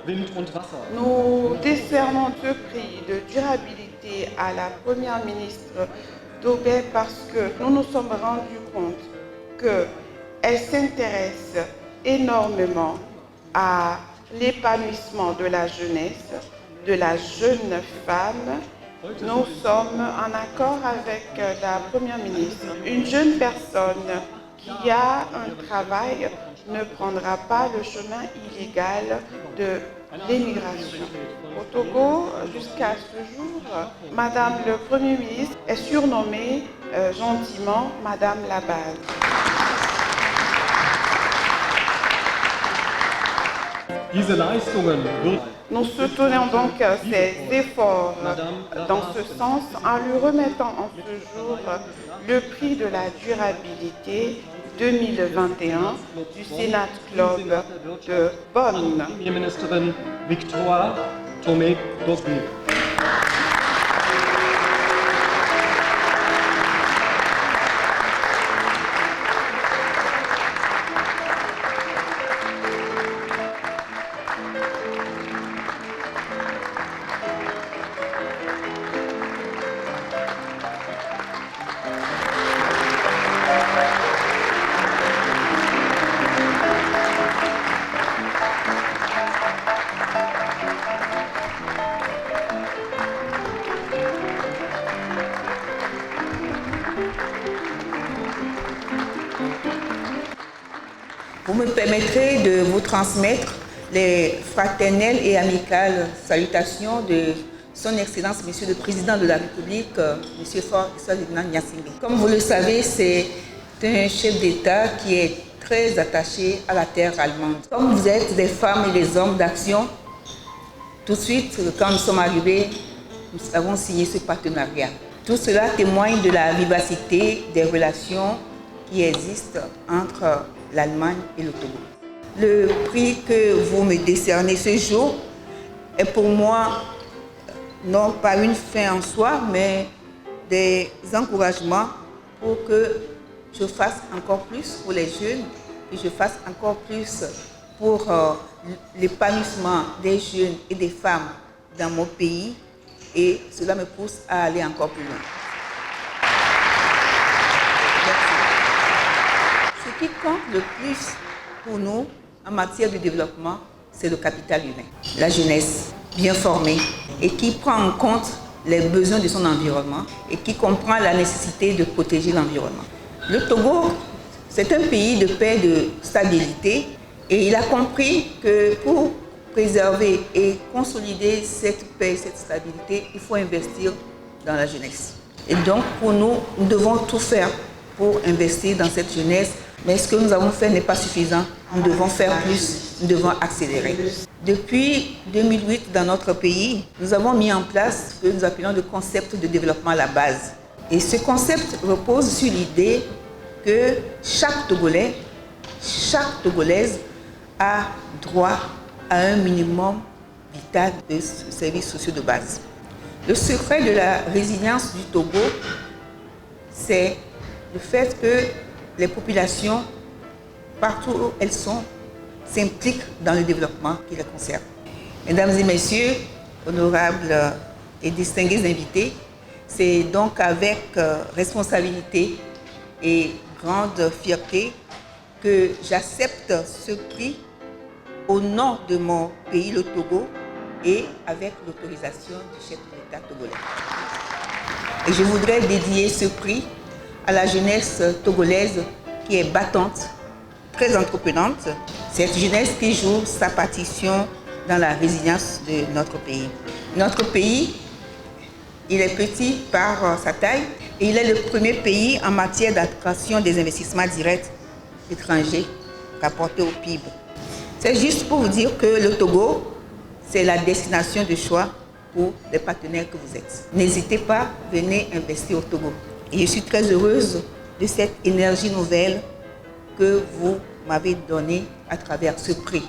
Wind und Wasser. Nous décernons ce prix de durabilité à la Première ministre d'Aubert parce que nous nous sommes rendus compte qu'elle s'intéresse énormément à l'épanouissement de la jeunesse, de la jeune femme. Nous sommes en accord avec la Première ministre. Une jeune personne qui a un travail ne prendra pas le chemin illégal de l'émigration. Au Togo, jusqu'à ce jour, Madame le Premier ministre est surnommée gentiment Madame la Base. Diese Leistungen wird Nous soutenons donc ses efforts dans ce sens en lui remettant en ce jour le prix de la durabilité 2021 du Sénat Club de Bonn. Premierministerin Victoire Tomé-Dogby. Vous me permettrez de vous transmettre les fraternelles et amicales salutations de Son Excellence, Monsieur le Président de la République, Monsieur Faure-Ferdinand Gnassingbé. Comme vous le savez, c'est un chef d'État qui est très attaché à la terre allemande. Comme vous êtes des femmes et des hommes d'action, tout de suite, quand nous sommes arrivés, nous avons signé ce partenariat. Tout cela témoigne de la vivacité des relations qui existent entre l'Allemagne et le Togo. Le prix que vous me décernez ce jour est pour moi non pas une fin en soi, mais des encouragements pour que je fasse encore plus pour les jeunes et je fasse encore plus pour l'épanouissement des jeunes et des femmes dans mon pays, et cela me pousse à aller encore plus loin. Ce qui compte le plus pour nous en matière de développement, c'est le capital humain. La jeunesse bien formée et qui prend en compte les besoins de son environnement et qui comprend la nécessité de protéger l'environnement. Le Togo, c'est un pays de paix, de stabilité, et il a compris que pour préserver et consolider cette paix, cette stabilité, il faut investir dans la jeunesse. Et donc, pour nous, nous devons tout faire pour investir dans cette jeunesse. Mais ce que nous avons fait n'est pas suffisant. Nous devons faire plus, nous devons accélérer. Depuis 2008, dans notre pays, nous avons mis en place ce que nous appelons le concept de développement à la base. Et ce concept repose sur l'idée que chaque Togolais, chaque Togolaise a droit à un minimum vital de services sociaux de base. Le secret de la résilience du Togo, c'est le fait que les populations, partout où elles sont, s'impliquent dans le développement qui les concerne. Mesdames et messieurs, honorables et distingués invités, c'est donc avec responsabilité et grande fierté que j'accepte ce prix au nom de mon pays, le Togo, et avec l'autorisation du chef de l'État togolais. Et je voudrais dédier ce prix à la jeunesse togolaise qui est battante, très entreprenante, cette jeunesse qui joue sa partition dans la résilience de notre pays. Notre pays, il est petit par sa taille et il est le premier pays en matière d'attraction des investissements directs étrangers rapportés au PIB. C'est juste pour vous dire que le Togo, c'est la destination de choix pour les partenaires que vous êtes. N'hésitez pas, venez investir au Togo. Et je suis très heureuse de cette énergie nouvelle que vous m'avez donnée à travers ce prix.